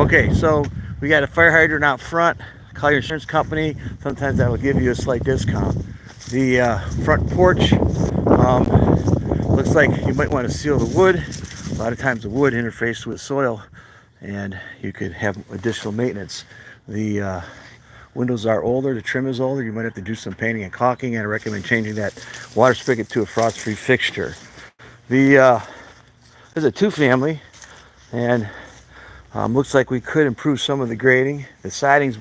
Okay, so we got a fire hydrant out front. Call your insurance company. Sometimes that will give you a slight discount. The front porch um, looks like you might want to seal the wood. A lot of times the wood interfaces with soil and you could have additional maintenance. The windows are older, the trim is older. You might have to do some painting and caulking, and I recommend changing that water spigot to a frost-free fixture. There's a two-family, and looks like we could improve some of the grading. The siding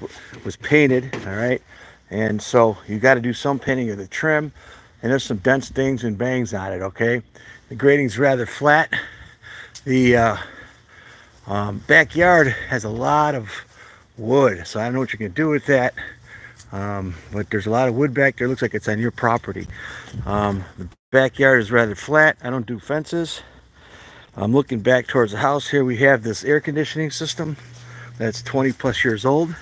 was painted, all right, and so you got to do some painting of the trim, and there's some dents, dings, and bangs on it. Okay, the grading's rather flat. The backyard has a lot of wood, so I don't know what you can do with that. But there's a lot of wood back there. Looks like it's on your property. The backyard is rather flat. I don't do fences. I'm looking back towards the house here. We have this air conditioning system that's 20 plus years old.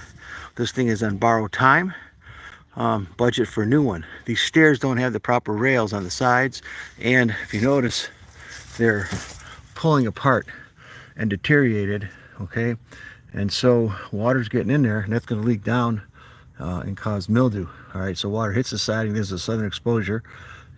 This thing is on borrowed time. Budget for a new one. These stairs don't have the proper rails on the sides, and if you notice, they're pulling apart and deteriorated. Okay, and so water's getting in there, and that's going to leak down and cause mildew. All right, so water hits the siding. There's a southern exposure,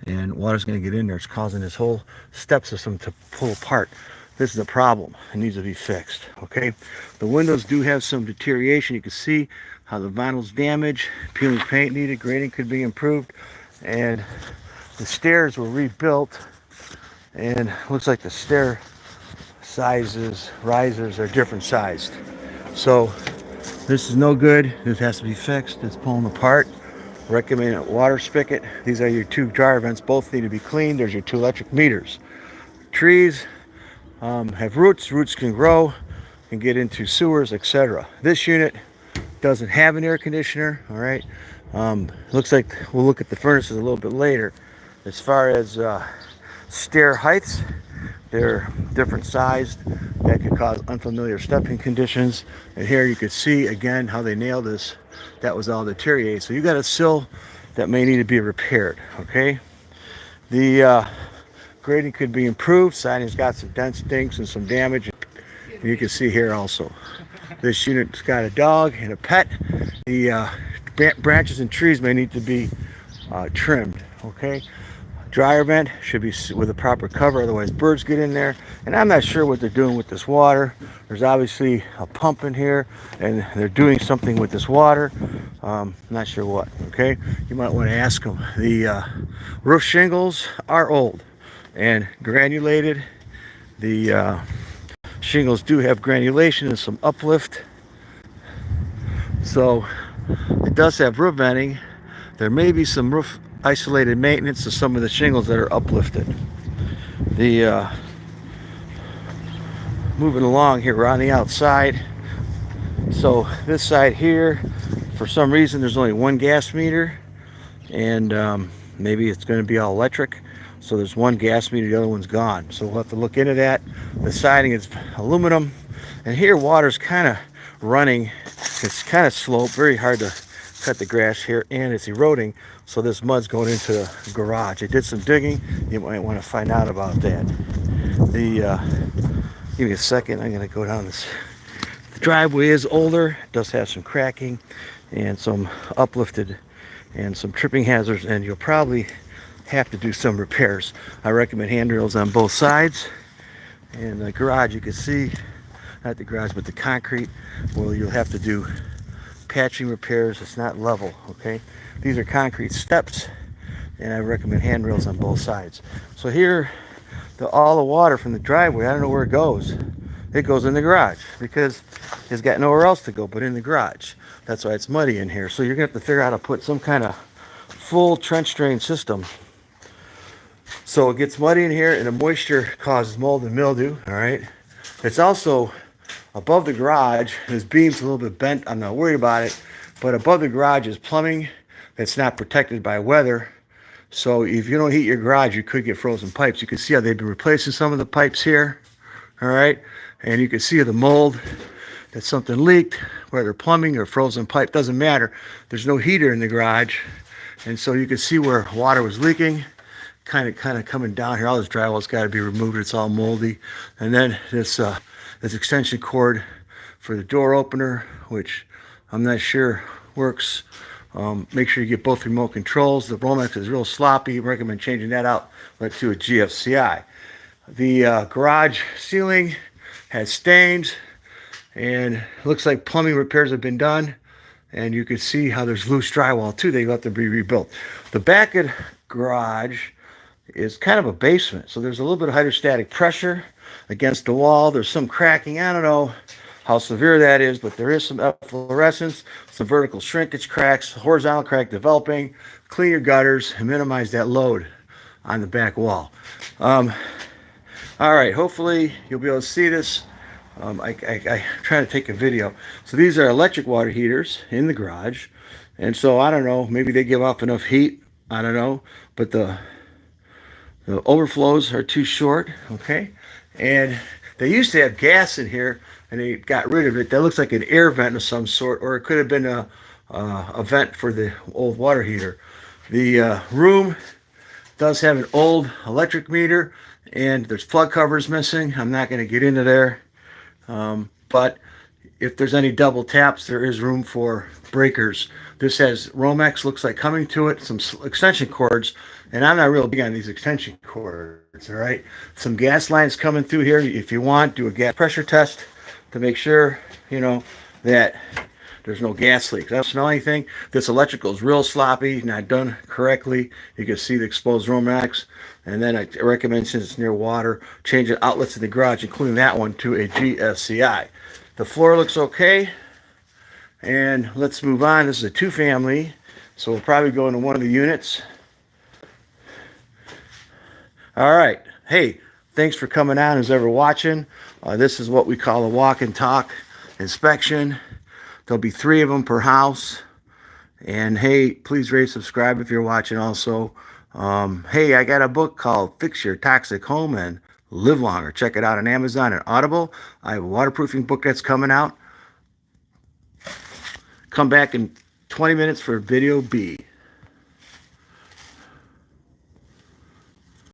and water's going to get in there. It's causing this whole step system to pull apart. This is a problem. It needs to be fixed. Okay, the windows do have some deterioration. You can see how the vinyl's damaged. Peeling paint needed. Grading could be improved, and the stairs were rebuilt, and looks like the stair sizes, risers are different sized. So this is no good. This has to be fixed. It's pulling apart. Recommend a water spigot. These are your two dryer vents. Both need to be cleaned. There's your two electric meters. Trees have roots. Roots can grow and get into sewers, etc. This unit doesn't have an air conditioner. All right. Looks like we'll look at the furnaces a little bit later. As far as stair heights, they're different sized. That could cause unfamiliar stepping conditions. And here you could see again how they nailed this. That was all deteriorated. So you got a sill that may need to be repaired. Okay. The grading could be improved. Siding's got some dents, dinks, and some damage. And you can see here also. This unit's got a dog and a pet. The branches and trees may need to be trimmed. Okay. Dryer vent should be with a proper cover, otherwise birds get in there. And I'm not sure what they're doing with this water. There's obviously a pump in here, and they're doing something with this water. Not sure what. Okay, you might want to ask them. The roof shingles are old and granulated. The shingles do have granulation and some uplift, so it does have roof venting. There may be some roof isolated maintenance to some of the shingles that are uplifted. The moving along here, we're on the outside. So this side here, for some reason there's only one gas meter, and maybe it's going to be all electric, so there's one gas meter, the other one's gone, so we'll have to look into that. The siding is aluminum, and here water's kind of running. It's kind of sloped, very hard to cut the grass here, and it's eroding, so this mud's going into the garage. I did some digging. You might want to find out about that. Give me a second. I'm going to go down this. The driveway is older. It does have some cracking and some uplifted and some tripping hazards, and you'll probably have to do some repairs. I recommend handrails on both sides. And the garage, you can see, not the garage, but the concrete, well, you'll have to do patching repairs. It's not level. Okay, these are concrete steps, and I recommend handrails on both sides. So here, all the water from the driveway, I don't know where it goes. It goes in the garage because it's got nowhere else to go but in the garage. That's why it's muddy in here. So you're gonna have to figure out how to put some kind of full trench drain system, so it gets muddy in here, and the moisture causes mold and mildew. All right, it's also above the garage. This beam's a little bit bent. I'm not worried about it, but above the garage is plumbing that's not protected by weather. So if you don't heat your garage, you could get frozen pipes. You can see how they've been replacing some of the pipes here. All right, and you can see the mold, that something leaked, whether plumbing or frozen pipe, doesn't matter. There's no heater in the garage, and so you can see where water was leaking, kind of coming down here. All this drywall's got to be removed. It's all moldy, and then this extension cord for the door opener, which I'm not sure works. Make sure you get both remote controls. The Romex is real sloppy. I recommend changing that out to a GFCI. The garage ceiling has stains, and looks like plumbing repairs have been done. And you can see how there's loose drywall too. They have to be rebuilt. The back of the garage is kind of a basement, so there's a little bit of hydrostatic pressure against the wall. There's some cracking. I don't know how severe that is, but there is some efflorescence, some vertical shrinkage cracks, horizontal crack developing. Clean your gutters and minimize that load on the back wall. All right, hopefully you'll be able to see this. I try to take a video. So these are electric water heaters in the garage, and so I don't know, maybe they give off enough heat, I don't know, but the overflows are too short. Okay, and they used to have gas in here and they got rid of it. That looks like an air vent of some sort, or it could have been a vent for the old water heater. The room does have an old electric meter, and there's plug covers missing. I'm not going to get into there. But if there's any double taps, there is room for breakers. This has Romex, looks like coming to it, some extension cords, and I'm not real big on these extension cords, all right? Some gas lines coming through here. If you want, do a gas pressure test to make sure, you know, that there's no gas leaks. I don't smell anything. This electrical is real sloppy, not done correctly. You can see the exposed Romex. And then I recommend, since it's near water, changing outlets in the garage, including that one, to a GFCI. The floor looks okay. And let's move on. This is a two-family, so we'll probably go into one of the units. All right. Hey, thanks for coming on, who's ever watching. This is what we call a walk and talk inspection. There'll be 3 of them per house. And hey, please rate, subscribe if you're watching also. Hey, I got a book called Fix Your Toxic Home and Live Longer. Check it out on Amazon and Audible. I have a waterproofing book that's coming out. Come back in 20 minutes for video B.